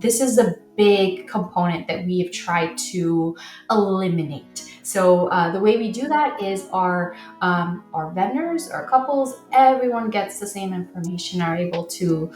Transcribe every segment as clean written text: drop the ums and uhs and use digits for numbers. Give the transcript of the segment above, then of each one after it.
this is a big component that we have tried to eliminate. So the way we do that is our vendors, our couples, everyone gets the same information, are able to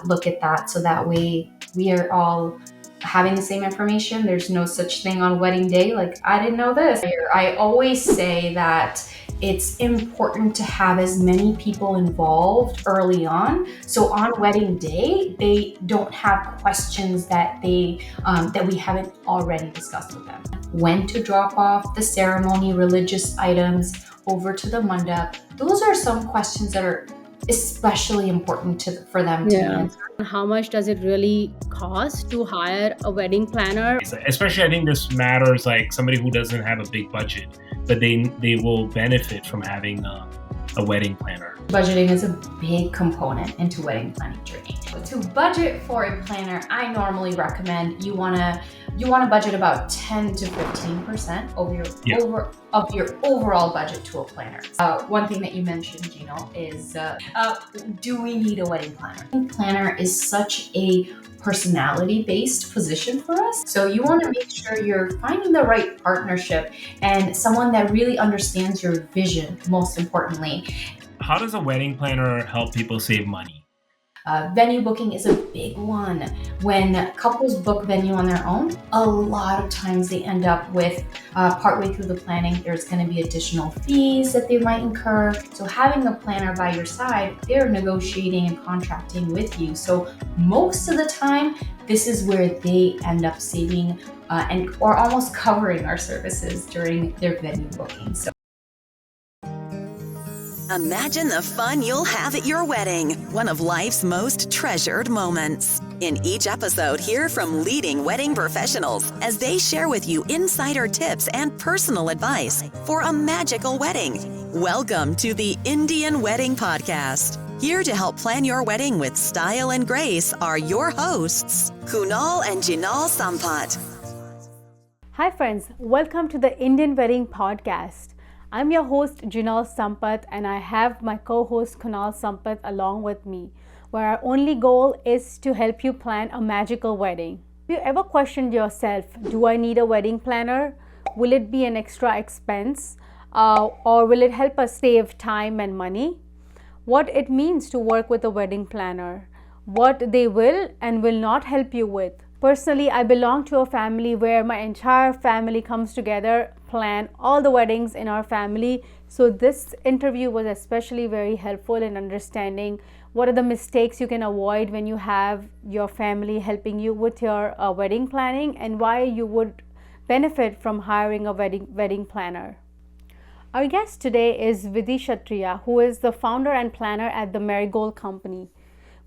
look at that. So that way we are all having the same information. There's no such thing on wedding day. Like, I didn't know this. I always say that it's important to have as many people involved early on. So on wedding day, they don't have questions that we haven't already discussed with them. When to drop off the ceremony religious items over to the mandap. Those are some questions that are especially important for them to answer. How much does it really cost to hire a wedding planner? Especially, I think this matters like somebody who doesn't have a big budget, but they will benefit from having a wedding planner. Budgeting is a big component into wedding planning journey. To budget for a planner, I normally recommend you wanna budget about 10 to 15% of your overall budget to a planner. One thing that you mentioned, Gino, is do we need a wedding planner? Planner is such a personality-based position for us. So you want to make sure you're finding the right partnership and someone that really understands your vision, most importantly. How does a wedding planner help people save money? Venue booking is a big one. When couples book venue on their own, a lot of times they end up with partway through the planning, there's going to be additional fees that they might incur. So having a planner by your side, they're negotiating and contracting with you. So most of the time, this is where they end up saving or almost covering our services during their venue booking. So imagine the fun you'll have at your wedding, one of life's most treasured moments. In each episode, hear from leading wedding professionals as they share with you insider tips and personal advice for a magical wedding. Welcome to the Indian Wedding Podcast. Here to help plan your wedding with style and grace are your hosts, Kunal and Jinal Sampat. Hi friends, welcome to the Indian Wedding Podcast. I'm your host Jinal Sampat and I have my co-host Kunal Sampat along with me, where our only goal is to help you plan a magical wedding. Have you ever questioned yourself, do I need a wedding planner? Will it be an extra expense? Or will it help us save time and money? What it means to work with a wedding planner, what they will and will not help you with. Personally, I belong to a family where my entire family comes together, plan all the weddings in our family. So this interview was especially very helpful in understanding what are the mistakes you can avoid when you have your family helping you with your wedding planning and why you would benefit from hiring a wedding planner. Our guest today is Vidhi Kshtritye, who is the founder and planner at the Marigold Company.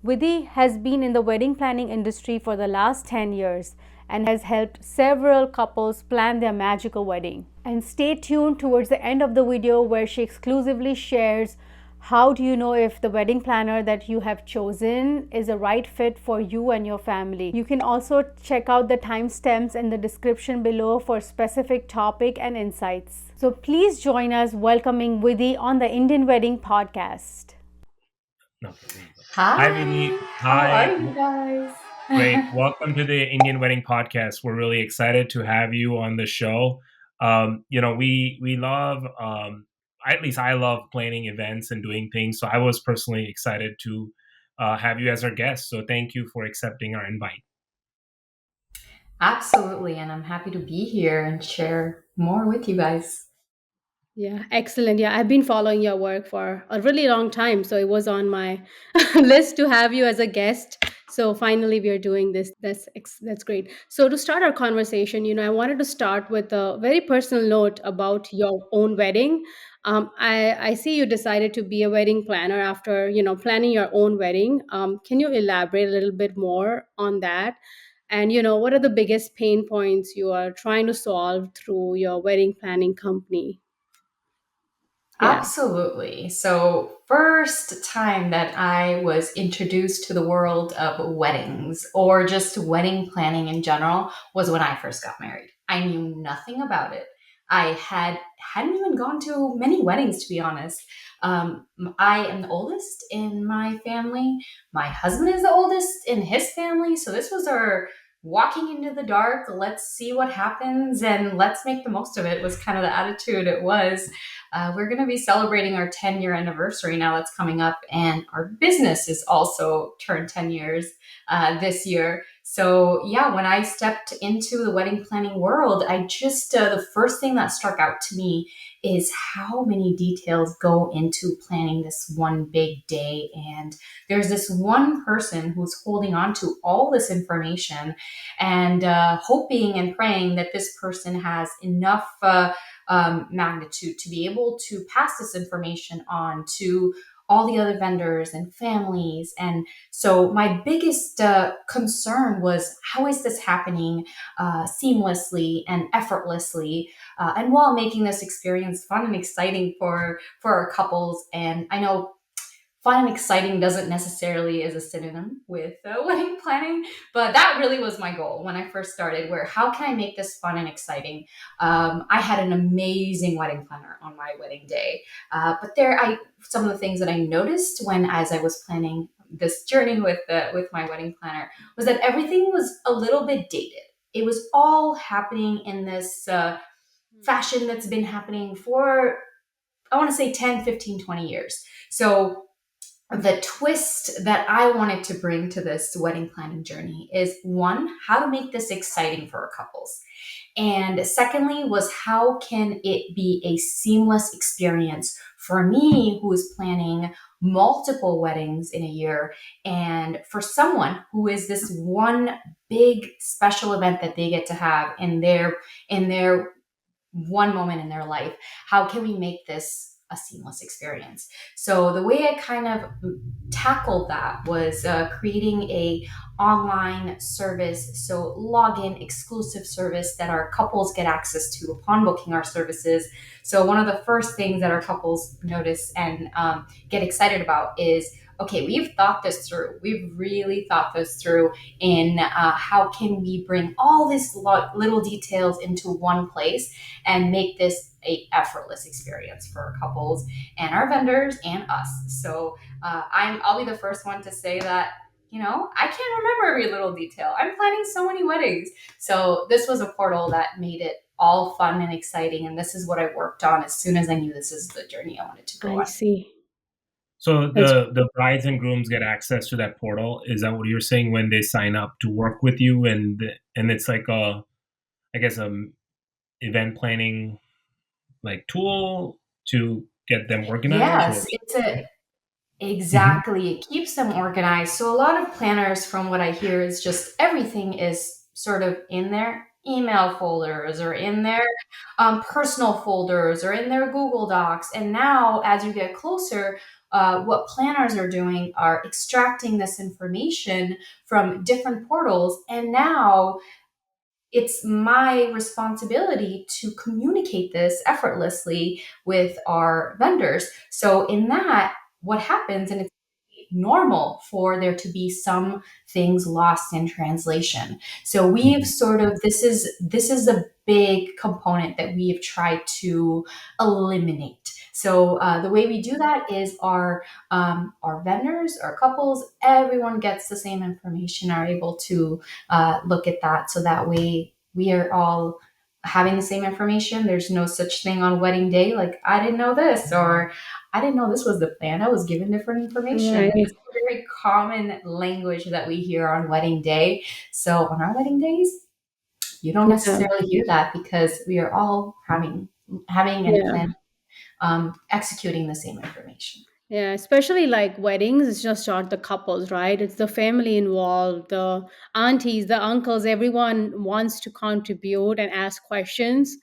Vidhi has been in the wedding planning industry for the last 10 years and has helped several couples plan their magical wedding. And stay tuned towards the end of the video where she exclusively shares how do you know if the wedding planner that you have chosen is a right fit for you and your family. You can also check out the timestamps in the description below for specific topic and insights. So please join us welcoming Vidhi on the Indian Wedding Podcast. No. Hi, Vidhi. How are you guys? Great. Welcome to the Indian Wedding Podcast. We're really excited to have you on the show. We love, at least I love planning events and doing things. So I was personally excited to have you as our guest. So thank you for accepting our invite. Absolutely, and I'm happy to be here and share more with you guys. Yeah, excellent. Yeah, I've been following your work for a really long time. So it was on my list to have you as a guest. So finally we are doing this. That's great. So to start our conversation, I wanted to start with a very personal note about your own wedding. I see you decided to be a wedding planner after, planning your own wedding. Can you elaborate a little bit more on that? And, what are the biggest pain points you are trying to solve through your wedding planning company? Yeah. Absolutely. So, first time that I was introduced to the world of weddings or just wedding planning in general was when I first got married. I knew nothing about it. I hadn't even gone to many weddings, to be honest. I am the oldest in my family. My husband is the oldest in his family, so this was our walking into the dark. Let's see what happens and let's make the most of it. Was kind of the attitude it was. We're going to be celebrating our 10-year anniversary now. That's coming up, and our business is also turned 10 years this year. So yeah, when I stepped into the wedding planning world, I just the first thing that struck out to me is how many details go into planning this one big day. And there's this one person who's holding on to all this information and hoping and praying that this person has enough magnitude to be able to pass this information on to all the other vendors and families. And so my biggest concern was, how is this happening seamlessly and effortlessly, and while making this experience fun and exciting for our couples. And I know fun and exciting doesn't necessarily is a synonym with wedding planning, but that really was my goal when I first started. Where how can I make this fun and exciting? I had an amazing wedding planner on my wedding day, but some of the things that I noticed when as I was planning this journey with my wedding planner was that everything was a little bit dated. It was all happening in this fashion that's been happening for, I want to say, 10, 15, 20 years. So the twist that I wanted to bring to this wedding planning journey is, one, how to make this exciting for our couples. And secondly, was how can it be a seamless experience for me who is planning multiple weddings in a year, and for someone who is this one big special event that they get to have in their one moment in their life. How can we make this a seamless experience? So the way I kind of tackled that was creating a online service, so login exclusive service that our couples get access to upon booking our services. So one of the first things that our couples notice and get excited about is, okay, we've thought this through. We've really thought this through in how can we bring all these little details into one place and make this a effortless experience for our couples and our vendors and us. So I'll be the first one to say that, I can't remember every little detail. I'm planning so many weddings. So this was a portal that made it all fun and exciting. And this is what I worked on as soon as I knew this is the journey I wanted to go I on. see. So That's the brides and grooms get access to that portal. Is that what you're saying when they sign up to work with you, and it's like a, I guess, event planning like tool to get them organized, or? Yes, Mhm. exactly. It keeps them organized. So a lot of planners, from what I hear, is just everything is sort of in their email folders or in their personal folders or in their Google Docs. And now, as you get closer, what planners are doing are extracting this information from different portals. And now it's my responsibility to communicate this effortlessly with our vendors. So in that, what happens, and it's normal for there to be some things lost in translation. So we've Mhm. sort of, this is a big component that we've tried to eliminate. So the way we do that is our vendors, our couples, everyone gets the same information, are able to look at that. So that way we are all having the same information. There's no such thing on wedding day like, I didn't know this, or I didn't know this was the plan. I was given different information. It's right. a very common language that we hear on wedding day. So on our wedding days, you don't Yeah. necessarily hear that because we are all having and Yeah. plan executing the same information. Yeah, especially like weddings, it's just not the couples, right? It's the family involved, the aunties, the uncles, everyone wants to contribute and ask questions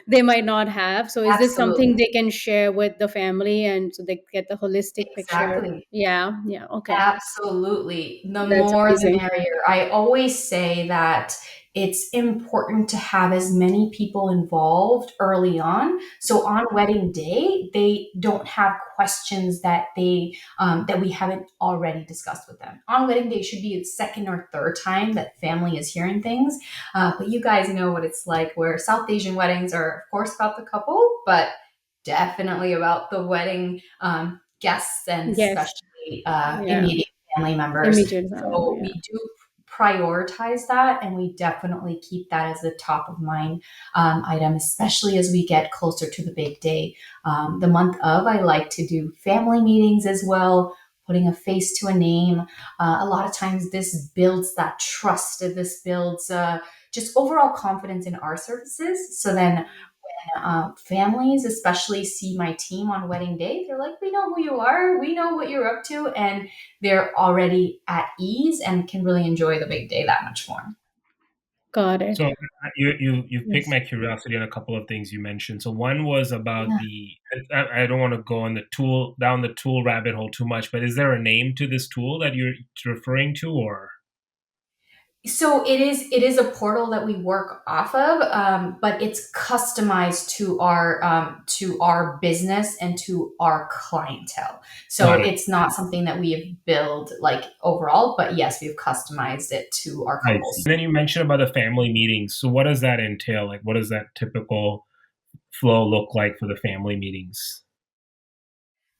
they might not have. So, is this something Absolutely. they can share with the family and so they get the holistic picture? Exactly. Yeah, yeah, okay. Absolutely. The That's more the amazing. merrier. I always say that it's important to have as many people involved early on. So on wedding day, they don't have questions that we haven't already discussed with them. On wedding day should be the second or third time that family is hearing things. But you guys know what it's like, where South Asian weddings are, of course, about the couple, but definitely about the wedding guests and Yes. especially Yeah. immediate family members. Immediate family. So Yeah. we do prioritize that, and we definitely keep that as a top of mind item, especially as we get closer to the big day. The month of, I like to do family meetings as well, putting a face to a name. A lot of times this builds that trust, this builds just overall confidence in our services. So then families especially see my team on wedding day, they're like, we know who you are, we know what you're up to, and they're already at ease and can really enjoy the big day that much more. Got So it. you've piqued Yes. my curiosity on a couple of things you mentioned. So one was about Yeah. the I don't want to go on the tool down the tool rabbit hole too much, but is there a name to this tool that you're referring to, or So it is a portal that we work off of, but it's customized to our business and to our clientele. So got it? it's not something that we have built like overall, but yes, we've customized it to our I see. couples. And then you mentioned about the family meetings. So what does that entail? Like, what does that typical flow look like for the family meetings?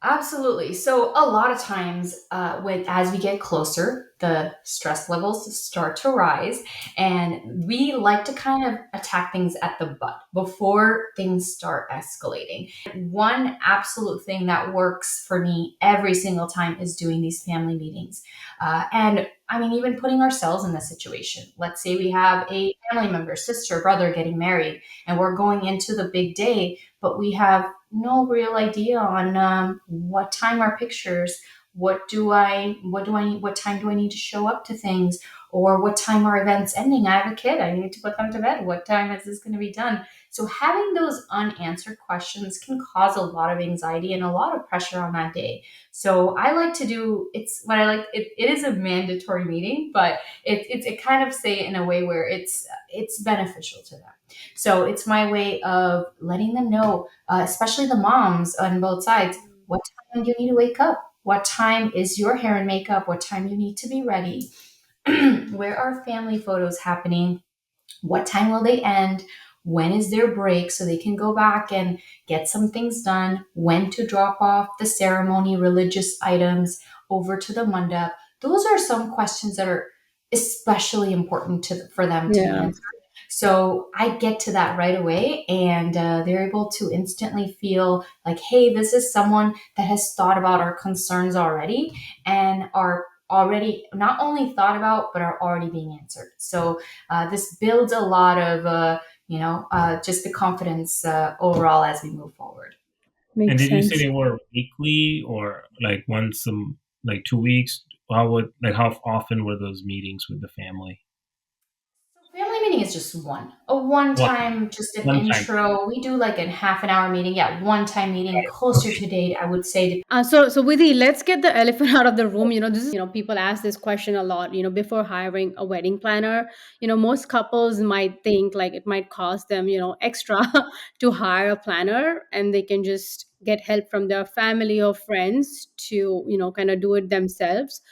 Absolutely. So a lot of times, when as we get closer, the stress levels start to rise, and we like to kind of attack things at the butt before things start escalating. One absolute thing that works for me every single time is doing these family meetings, and I mean, even putting ourselves in this situation. Let's say we have a family member, sister, brother getting married, and we're going into the big day, but we have no real idea on what time are pictures, what do I need, what time do I need to show up to things, or what time are events ending. I have a kid, I need to put them to bed, what time is this going to be done? So having those unanswered questions can cause a lot of anxiety and a lot of pressure on that day. So I like to do, it's what I like, it is a mandatory meeting, but it kind of say it in a way where it's beneficial to them. So it's my way of letting them know, especially the moms on both sides, what time do you need to wake up? What time is your hair and makeup? What time you need to be ready? Where are family photos happening? What time will they end? When is their break so they can go back and get some things done? When to drop off the ceremony religious items over to the mandap? Those are some questions that are especially important for them to be Yeah. answered. So I get to that right away, and they're able to instantly feel like, hey, this is someone that has thought about our concerns already and are already not only thought about, but are already being answered. So this builds a lot of, just the confidence overall as we move forward. And Makes did you say sense. they were weekly or like once like 2 weeks? How would like how often were those meetings with the family? Family meeting is just a one One time, just an one time. intro. We do like a half an hour meeting. Yeah, one time meeting closer Okay. to date, I would say. So Vidhi, let's get the elephant out of the room. This is, people ask this question a lot, before hiring a wedding planner. Most couples might think like it might cost them, extra to hire a planner, and they can just get help from their family or friends to, kind of do it themselves.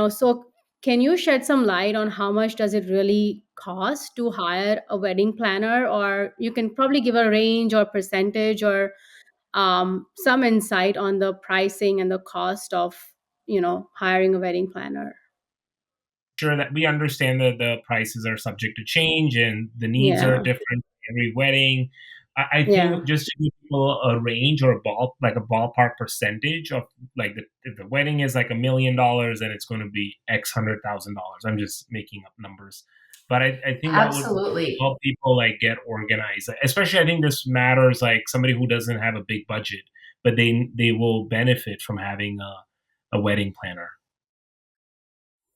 So can you shed some light on how much does it really cost to hire a wedding planner? Or you can probably give a range or percentage, or some insight on the pricing and the cost of hiring a wedding planner. Sure that we understand that the prices are subject to change and the needs are Yeah. different for every wedding. I Yeah. think just to give people a range or like a ballpark percentage of like if the wedding is like $1 million and it's going to be X $100,000. I'm just making up numbers, but I think that would Absolutely. help people like get organized. Especially, I think this matters like somebody who doesn't have a big budget, but they will benefit from having a wedding planner.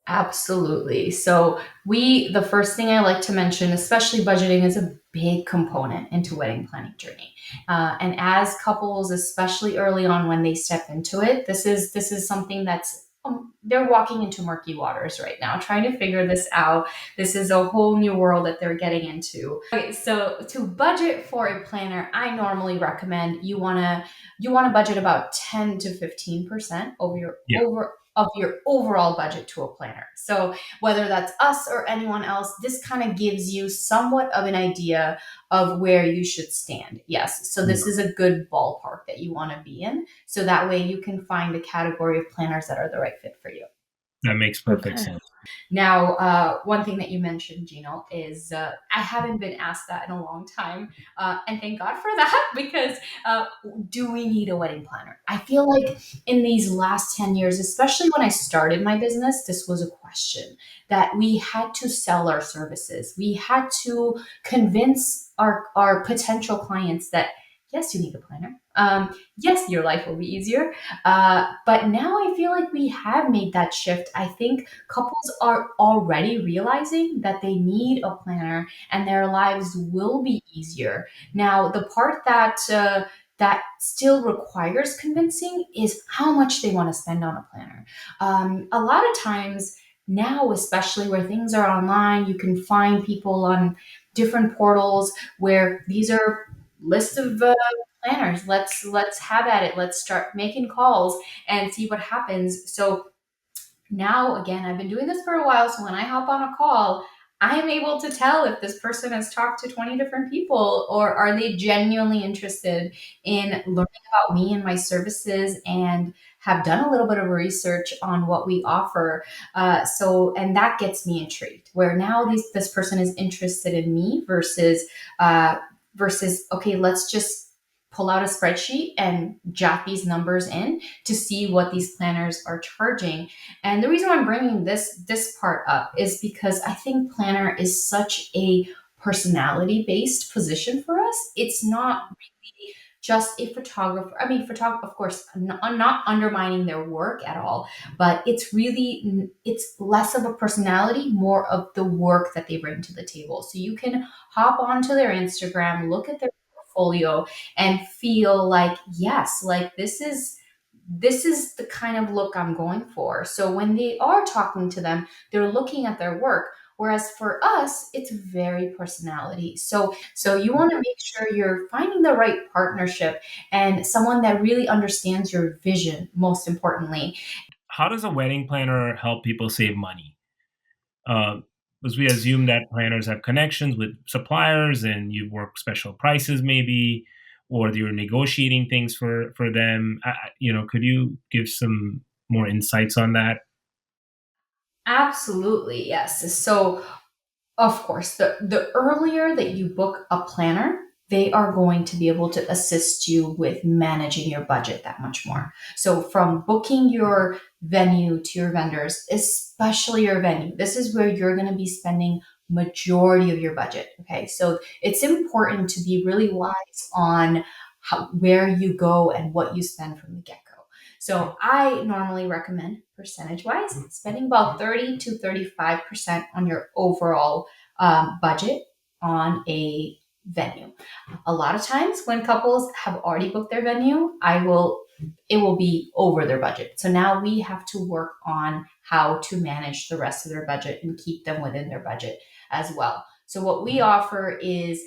Absolutely. So the first thing I like to mention, especially budgeting, is a big component into wedding planning journey. And as couples, especially early on when they step into it, this is something that's they're walking into murky waters right now, trying to figure this out. This is a whole new world that they're getting into. Okay, so to budget for a planner, I normally recommend you want to budget about 10 to 15% Yeah, of your overall budget to a planner. So whether that's us or anyone else, this kind of gives you somewhat of an idea of where you should stand. Yes. So yeah, this is a good ballpark that you want to be in. So that way you can find a category of planners that are the right fit for you. that makes perfect Okay. sense. Now, one thing that you mentioned, Gino, is I haven't been asked that in a long time. And thank God for that, because do we need a wedding planner? I feel like in these last 10 years, especially when I started my business, this was a question that we had to sell our services. We had to convince our potential clients that, yes, you need a planner. Yes, your life will be easier. But now I feel like we have made that shift. I think couples are already realizing that they need a planner and their lives will be easier. Now, the part that still requires convincing is how much they want to spend on a planner. A lot of times now, especially where things are online, you can find people on different portals where these are lists of planners. Let's have at it. Let's start making calls and see what happens. So now, again, I've been doing this for a while, so when I hop on a call, I am able to tell if this person has talked to 20 different people, or are they genuinely interested in learning about me and my services and have done a little bit of research on what we offer. And that gets me intrigued, where now this person is interested in me uh, versus, okay, let's just pull out a spreadsheet and jot these numbers in to see what these planners are charging. And the reason why I'm bringing this part up is because I think planner is such a personality based position for us. It's not really just a photographer. I mean, photographer, of course, I'm not undermining their work at all, but it's less of a personality, more of the work that they bring to the table. So you can hop onto their Instagram, look at their portfolio, and feel like, yes, like this is the kind of look I'm going for. So when they are talking to them, they're looking at their work. Whereas for us, it's very personality. So you want to make sure you're finding the right partnership and someone that really understands your vision, most importantly. How does a wedding planner help people save money? Uh, because we assume that planners have connections with suppliers and you work special prices maybe, or you're negotiating things for them. Could you give some more insights on that? Absolutely, yes. So of course, the earlier that you book a planner, they are going to be able to assist you with managing your budget that much more. So from booking your venue to your vendors, especially your venue, this is where you're going to be spending majority of your budget. Okay. So it's important to be really wise on where you go and what you spend from the get-go. So I normally recommend percentage wise spending about 30 to 35% on your overall budget on a venue. A lot of times when couples have already booked their venue, it will be over their budget. So now we have to work on how to manage the rest of their budget and keep them within their budget as well. So what we offer is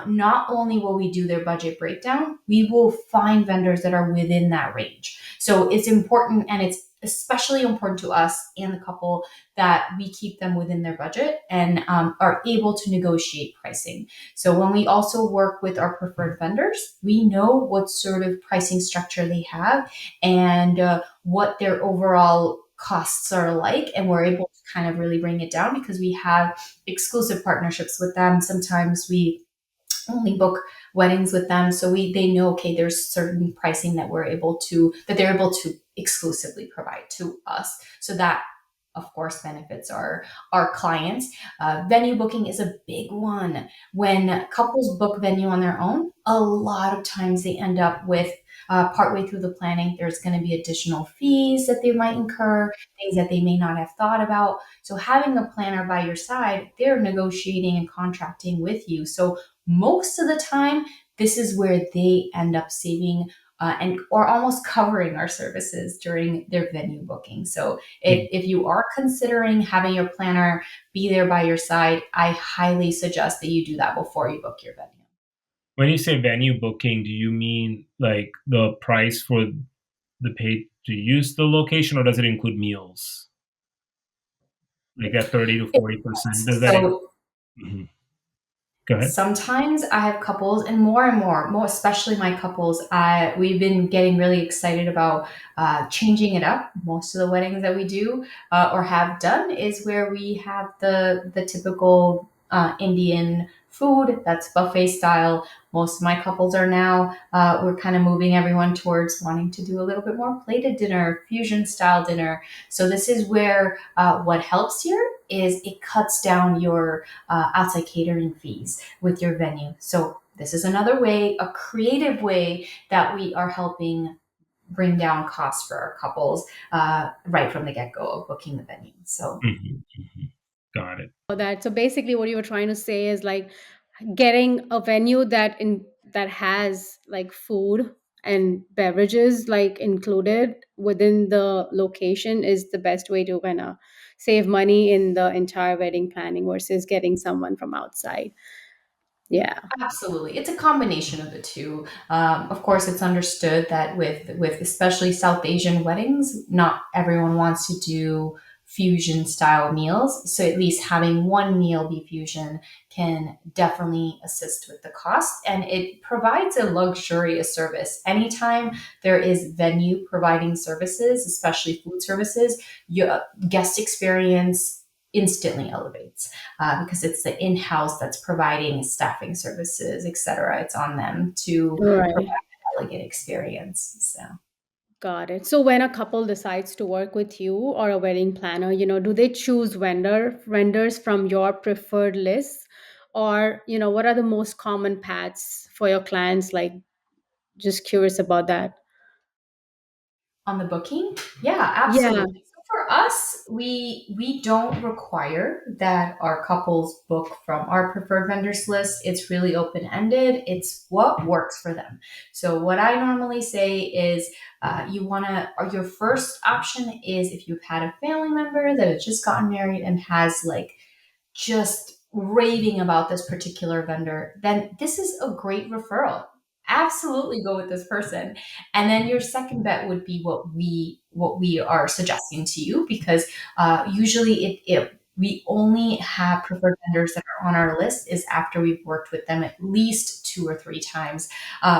not only will we do their budget breakdown, we will find vendors that are within that range. So it's important, and it's especially important to us and the couple that we keep them within their budget and are able to negotiate pricing. So when we also work with our preferred vendors, we know what sort of pricing structure they have and what their overall costs are like, and we're able to kind of really bring it down because we have exclusive partnerships with them. Sometimes we only book weddings with them, so they know, okay, there's certain pricing that they're able to exclusively provide to us, so that of course benefits our clients. Venue booking is a big one. When couples book venue on their own, a lot of times they end up with partway through the planning, there's going to be additional fees that they might incur, things that they may not have thought about. So having a planner by your side, they're negotiating and contracting with you. So most of the time, this is where they end up saving and or almost covering our services during their venue booking. So if you are considering having your planner be there by your side, I highly suggest that you do that before you book your venue. When you say venue booking, do you mean like the price for the pay to use the location, or does it include meals? Like that 30 to 40%? Does that So Mhm. Go ahead. sometimes I have couples, and more, especially my couples. We've been getting really excited about changing it up. Most of the weddings that we do or have done is where we have the typical Indian food that's buffet style. Most of my couples are now we're kind of moving everyone towards wanting to do a little bit more plated dinner, fusion style dinner. So this is where what helps here is it cuts down your outside catering fees with your venue. So this is another way, a creative way that we are helping bring down costs for our couples right from the get-go of booking the venue. So Mhm, mhm. Got it. That so basically what you were trying to say is like getting a venue that has like food and beverages like included within the location is the best way to kind of save money in the entire wedding planning versus getting someone from outside. Yeah. absolutely, it's a combination of the two. Of course, it's understood that with especially South Asian weddings, not everyone wants to do fusion style meals. So at least having one meal be fusion can definitely assist with the cost, and it provides a luxurious service. Anytime there is venue providing services, especially food services, your guest experience instantly elevates because it's the in-house that's providing staffing services, et cetera. It's on them to provide Right. an elegant experience. So Got it. So when a couple decides to work with you or a wedding planner, do they choose vendors from your preferred list? Or, what are the most common paths for your clients? Like, just curious about that. on the booking, yeah, Yeah. absolutely. So for us, we don't require that our couples book from our preferred vendors list. It's really open ended. It's what works for them. So what I normally say is, you want to, or your first option is if you've had a family member that has just gotten married and has like just raving about this particular vendor, then this is a great referral. Absolutely go with this person. And then your second bet would be what we are suggesting to you, because usually it we only have preferred vendors that are on our list is after we've worked with them at least two or three times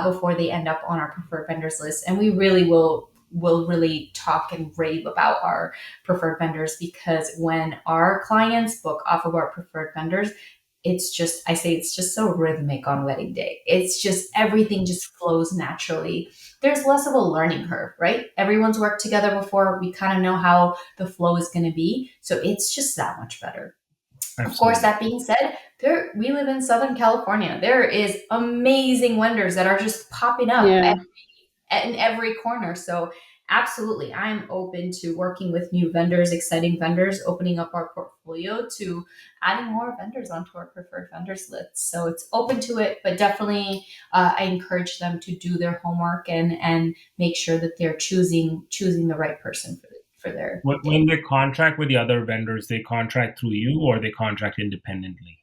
before they end up on our preferred vendors list. And we really will really talk and rave about our preferred vendors, because when our clients book off of our preferred vendors, it's just, I say it's just so rhythmic on wedding day. It's just everything just flows naturally. There's less of a learning curve, right? Everyone's worked together before. We kind of know how the flow is going to be. So it's just that much better. Of course, Absolutely. that being said, there we live in Southern California. There is amazing vendors that are just popping up Yeah. in every corner. So absolutely, I'm open to working with new vendors, exciting vendors, opening up our portfolio to adding more vendors onto our preferred vendors list. So it's open to it, but definitely I encourage them to do their homework and make sure that they're choosing the right person for their When day. they contract with the other vendors, they contract through you or they contract independently?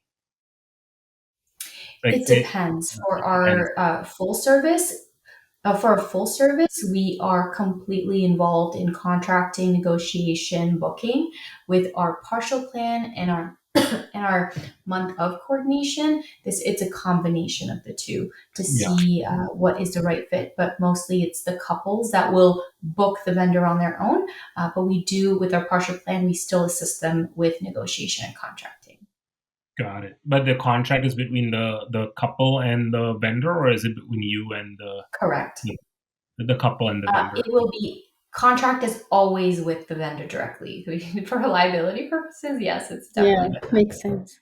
Like It depends. For it depends. our full service, for a full service, we are completely involved in contracting, negotiation, booking. With our partial plan and our and our month of coordination, this it's a combination of the two to Yeah, see what is the right fit. But mostly, it's the couples that will book the vendor on their own. But we do with our partial plan, we still assist them with negotiation and contracting. got it. But the contract is between the couple and the vendor, or is it between you and Correct. the couple and the vendor? It will be contract is always with the vendor directly. For reliability purposes, yes, it's Yeah. definitely with them. Makes sense.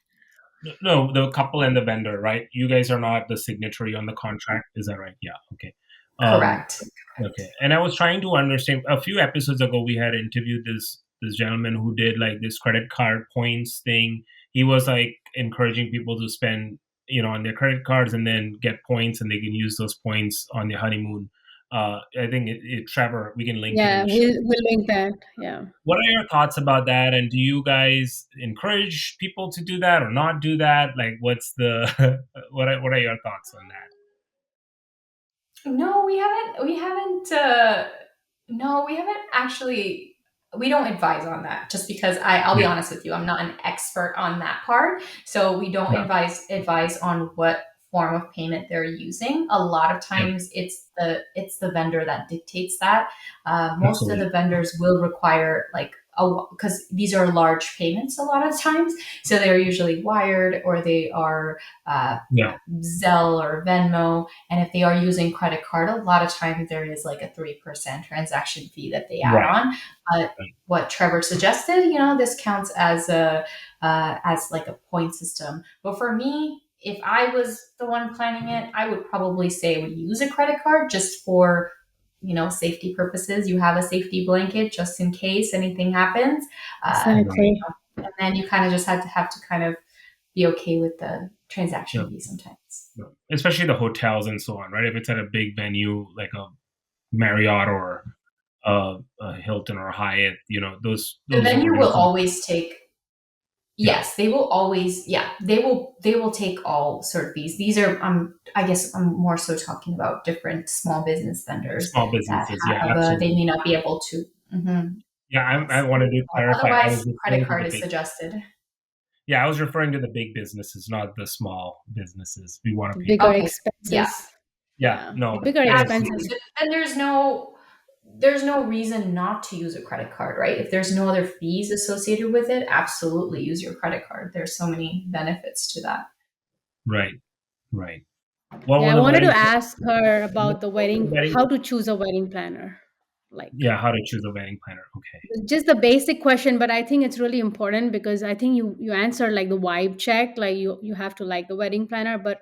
No, the couple and the vendor, right? You guys are not the signatory on the contract, is that right? Yeah. Okay. Um, Correct. okay. And I was trying to understand. A few episodes ago, we had interviewed this gentleman who did like this credit card points thing. He was like encouraging people to spend, on their credit cards and then get points, and they can use those points on their honeymoon. I think Trevor, we can link it in Yeah, the show. we'll link that. Yeah. What are your thoughts about that? And do you guys encourage people to do that or not do that? Like, what's the what are your thoughts on that? No, we haven't. We haven't. No, we haven't actually. We don't advise on that, just because I'll be Yeah, honest with you, I'm not an expert on that part. So we don't yeah, advise on what form of payment they're using. A lot of yeah, times, it's the vendor that dictates that. Most of absolutely. the vendors will require like because these are large payments a lot of times, so they're usually wired or they are uh, Yeah, Zelle or Venmo. And if they are using credit card, a lot of times there is like a 3% transaction fee that they add right, on. But right. what Trevor suggested, this counts as a as like a point system. But for me, if I was the one planning it, I would probably say we use a credit card just for safety purposes. You have a safety blanket just in case anything happens. Uh, Right. Exactly. and then you kind of just have to kind of be okay with the Yeah, transaction fee sometimes. yeah. Especially the hotels and so on, right? If it's at a big venue like a Marriott or a Hilton or a Hyatt, The those venue will organizations. always take, Yeah, yes, they will always, yeah, they will take all sort of fees. These are, I guess I'm more so talking about different small business vendors small that businesses. Yeah, they absolutely. may not be able to. Yeah, I Yes. wanted to clarify. I Otherwise, was credit referring to card the is big. suggested. Yeah, I was referring to the big businesses, not the small businesses. We want The to pay bigger them. Okay. Yeah. expenses. Yeah, Yeah. The no, bigger that makes sense. expenses. Absolutely. And there's no reason not to use a credit card, right? If there's no other fees associated with it, absolutely use your credit card. There's so many benefits to that. Right, right. What Yeah, were I the wanted to wedding? ask her What about the were the wedding, wedding? how to choose a wedding planner. Like Yeah, how to choose a wedding planner. Okay. just the basic question, but I think it's really important because I think you answered like the vibe check, like you have to like the wedding planner. But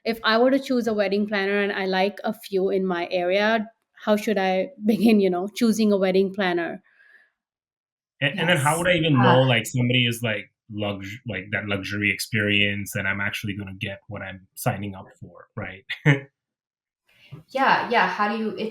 if I were to choose a wedding planner and I like a few in my area, how should I begin, choosing a wedding planner? And then how Yes. would I even know Uh, like somebody is like that luxury experience and I'm actually going to get what I'm signing up for, right? yeah. How do you?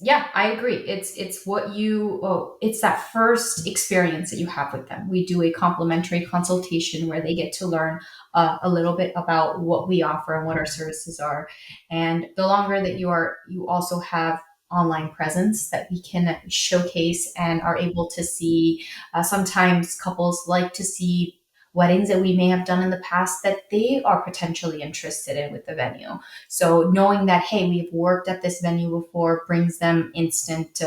Yeah. I agree. It's what you. Oh, it's that first experience that you have with them. We do a complimentary consultation where they get to learn a little bit about what we offer and what our services are. And the longer that you also have online presence that we can showcase and are able to see. Sometimes couples like to see weddings that we may have done in the past that they are potentially interested in with the venue. So knowing that, hey, we've worked at this venue before brings them instant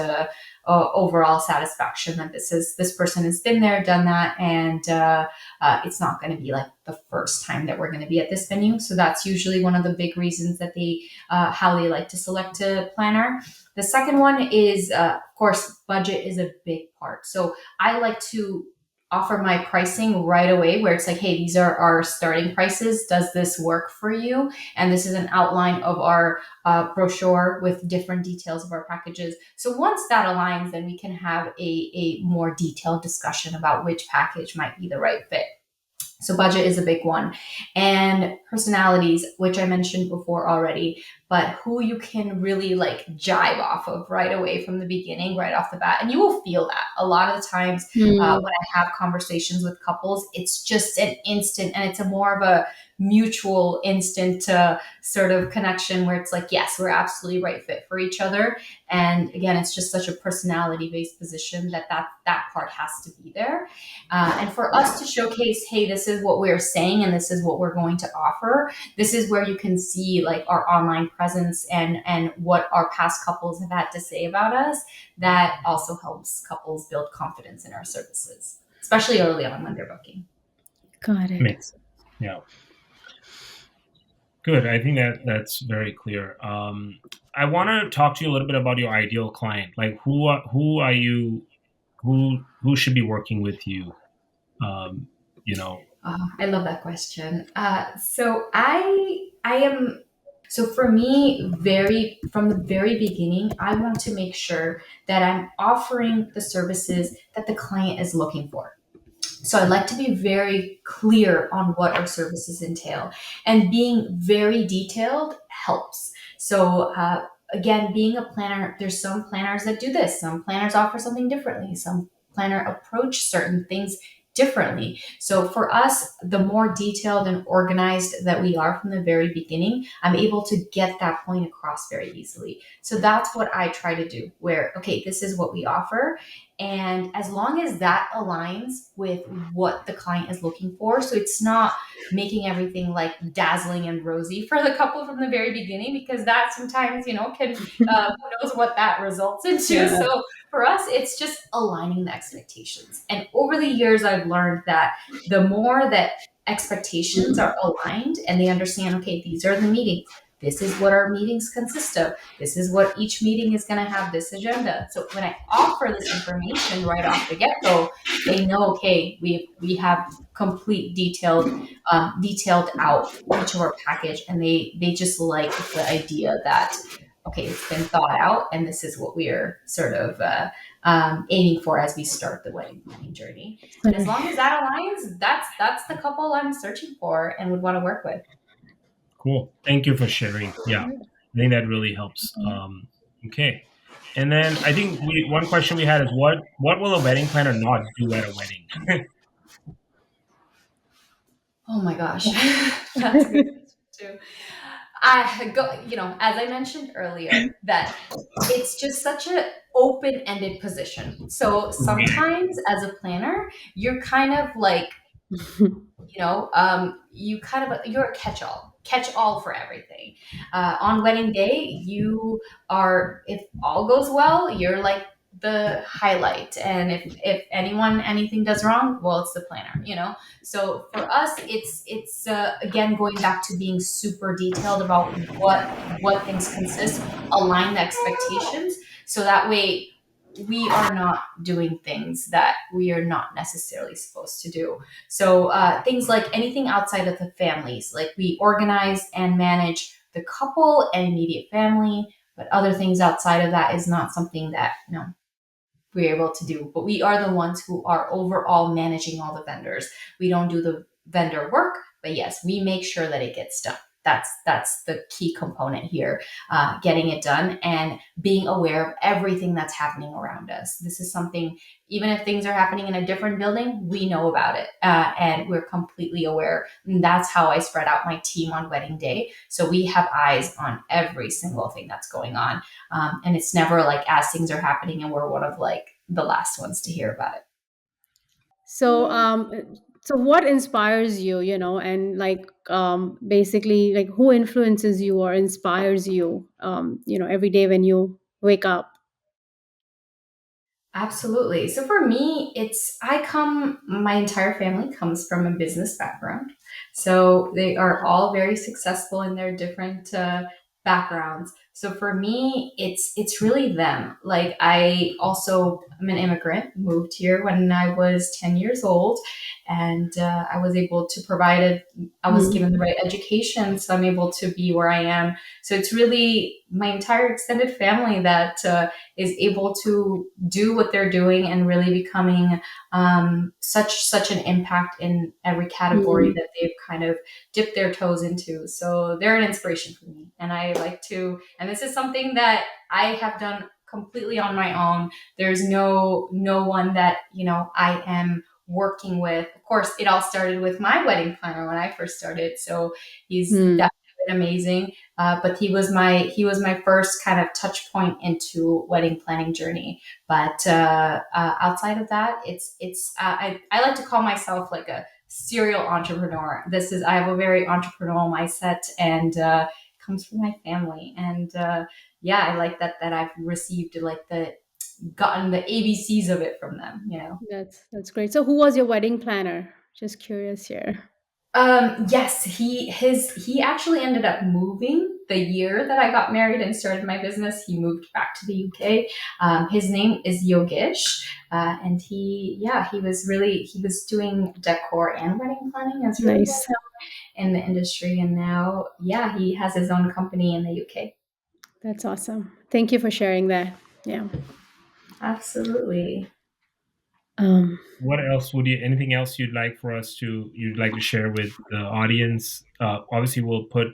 overall satisfaction that this person has been there, done that, and it's not going to be like the first time that we're going to be at this venue. So that's usually one of the big reasons that they how they like to select a planner. The second one is, of course, budget is a big part. So I like to offer my pricing right away where it's like, hey, these are our starting prices. Does this work for you? And this is an outline of our brochure with different details of our packages. So once that aligns, then we can have a more detailed discussion about which package might be the right fit. So budget is a big one. And personalities, which I mentioned before already, but who you can really like jive off of right away from the beginning, right off the bat. And you will feel that a lot of the times Hmm. when I have conversations with couples, it's just an instant and it's a more of a mutual instant sort of connection where it's like, yes, we're absolutely right fit for each other. And again, it's just such a personality based position that part has to be there. And for us to showcase, hey, this is what we're saying and this is what we're going to offer. This is where you can see like our online presence and what our past couples have had to say about us. That also helps couples build confidence in our services, especially early on when they're booking. Got it. Makes sense. Yeah. Good. I think that's very clear. I want to talk to you a little bit about your ideal client. Like who are you who should be working with you? Um, you know, I love that question. So I am so for me, very from the very beginning, I want to make sure that I'm offering the services that the client is looking for. So I like to be very clear on what our services entail, and being very detailed helps. So again, being a planner, there's some planners that do this, some planners offer something differently, some planner approach certain things differently. So for us, the more detailed and organized that we are from the very beginning, I'm able to get that point across very easily. So that's what I try to do, where, okay, this is what we offer. And as long as that aligns with what the client is looking for, so it's not making everything like dazzling and rosy for the couple from the very beginning, because that sometimes, can, who knows what that results into. Yeah. So for us, it's just aligning the expectations. And over the years, I've learned that the more that expectations are aligned and they understand, okay, these are the meetings. This is what our meetings consist of. This is what each meeting is going to have, this agenda. So when I offer this information right off the get go, they know, okay, we have complete detailed out each of our package, and they just like the idea that, okay, it's been thought out, and this is what we're sort of aiming for as we start the wedding planning journey. And as long as that aligns, that's the couple I'm searching for and would want to work with. Cool. Thank you for sharing. Yeah, I think that really helps. Okay. And then I think one question we had is what will a wedding planner not do at a wedding? Oh my gosh, that's a good question too. I go, as I mentioned earlier, that it's just such a open-ended position. So sometimes as a planner, you're kind of like, you're a catch all for everything. On wedding day, you are, if all goes well, you're like the highlight, and if anything does wrong, well, it's the planner. So for us, it's again going back to being super detailed about what things consist, align the expectations, so that way we are not doing things that we are not necessarily supposed to do. So things like anything outside of the families, like we organize and manage the couple and immediate family, but other things outside of that is not something that we're able to do. But we are the ones who are overall managing all the vendors. We don't do the vendor work, but yes, we make sure that it gets done. That's the key component here, getting it done and being aware of everything that's happening around us. This is something, even if things are happening in a different building, we know about it, and we're completely aware. And that's how I spread out my team on wedding day. So we have eyes on every single thing that's going on. And it's never like as things are happening and we're one of like the last ones to hear about it. So, so what inspires you, and like, basically, like, who influences you or inspires you, every day when you wake up? Absolutely. So for me, my entire family comes from a business background. So they are all very successful in their different backgrounds. So for me, it's really them. Like I also am an immigrant, moved here when I was 10 years old, and I was able to I was Mm. given the right education, so I'm able to be where I am. So it's really my entire extended family that is able to do what they're doing and really becoming such an impact in every category Mm. that they've kind of dipped their toes into. So they're an inspiration for me, and I like to. And this is something that I have done completely on my own. There's no one that I am working with. Of course, it all started with my wedding planner when I first started. So he's Mm. definitely been amazing. But he was my first kind of touch point into wedding planning journey. But outside of that, I like to call myself like a serial entrepreneur. I have a very entrepreneurial mindset, and comes from my family. And yeah, I like that I've received like the gotten the ABCs of it from them. That's great. So, who was your wedding planner? Just curious here. Yes, he actually ended up moving the year that I got married and started my business. He moved back to the UK. His name is Yogesh, and he was doing decor and wedding planning. It's really well Nice. known in the industry, and now yeah, he has his own company in the UK. That's awesome. Thank you for sharing that. Yeah. Absolutely. Um, What else anything else you'd like to share with the audience? Obviously we'll put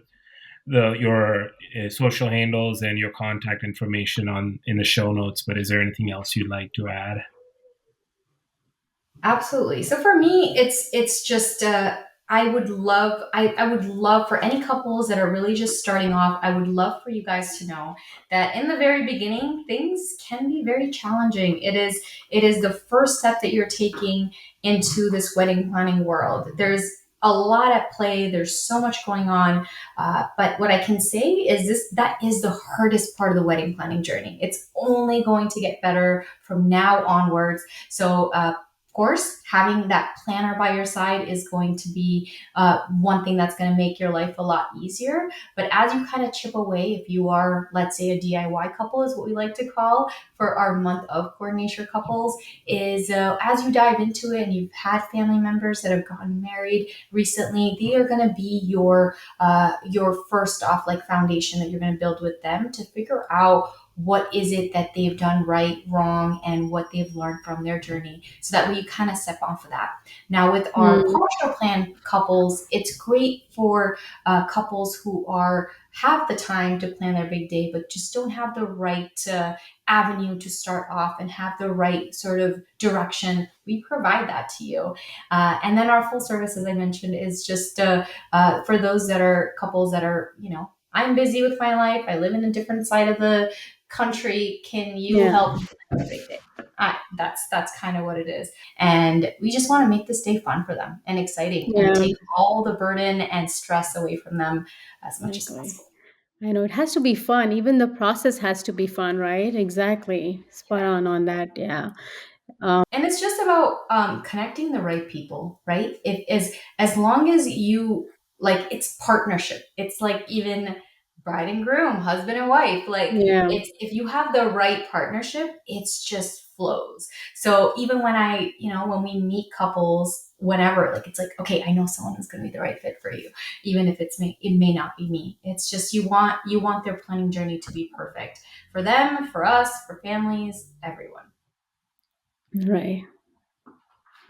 your social handles and your contact information in the show notes. But is there anything else you'd like to add? Absolutely. So for me, it's just I would love for any couples that are really just starting off. I would love for you guys to know that in the very beginning, things can be very challenging. It is the first step that you're taking into this wedding planning world. There's a lot at play. There's so much going on. But what I can say is that is the hardest part of the wedding planning journey. It's only going to get better from now onwards. So of course, having that planner by your side is going to be one thing that's going to make your life a lot easier. But as you kind of chip away, if you are, let's say, a DIY couple, is what we like to call for our month of coordination couples, is as you dive into it and you've had family members that have gotten married recently, they are going to be your first off like foundation that you're going to build with them to figure out what is it that they've done right, wrong, and what they've learned from their journey. So that way you kind of step off of that. Now, with our partial plan couples, it's great for couples who have the time to plan their big day, but just don't have the right avenue to start off and have the right sort of direction. We provide that to you. And then our full service, as I mentioned, is just for those that are couples that are, I'm busy with my life. I live in a different side of the country. Can you help me plan a big day? That's kind of what it is. And we just want to make this day fun for them and exciting and take all the burden and stress away from them as much as possible. I know it has to be fun. Even the process has to be fun, right? Exactly. Spot on that. Yeah. And it's just about connecting the right people, right? As long as you it's partnership. It's like even bride and groom, husband and wife. If you have the right partnership, it's just flows. So even when we meet couples, whenever, it's like, okay, I know someone is going to be the right fit for you, even if it's me. It may not be me. It's just you want their planning journey to be perfect for them, for us, for families, everyone. Right.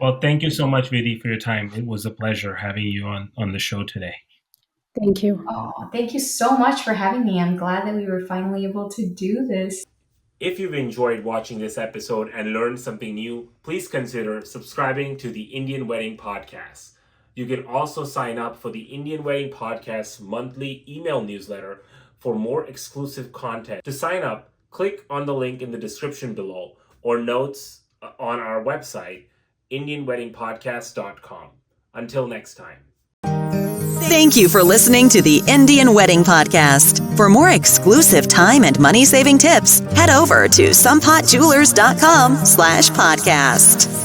Well, thank you so much, Vidhi, for your time. It was a pleasure having you on the show today. Thank you. Oh, thank you so much for having me. I'm glad that we were finally able to do this. If you've enjoyed watching this episode and learned something new, please consider subscribing to the Indian Wedding Podcast. You can also sign up for the Indian Wedding Podcast's monthly email newsletter for more exclusive content. To sign up, click on the link in the description below or notes on our website, indianweddingpodcast.com. Until next time. Thank you for listening to the Indian Wedding Podcast. For more exclusive time and money-saving tips, head over to sampatjewelers.com/podcast.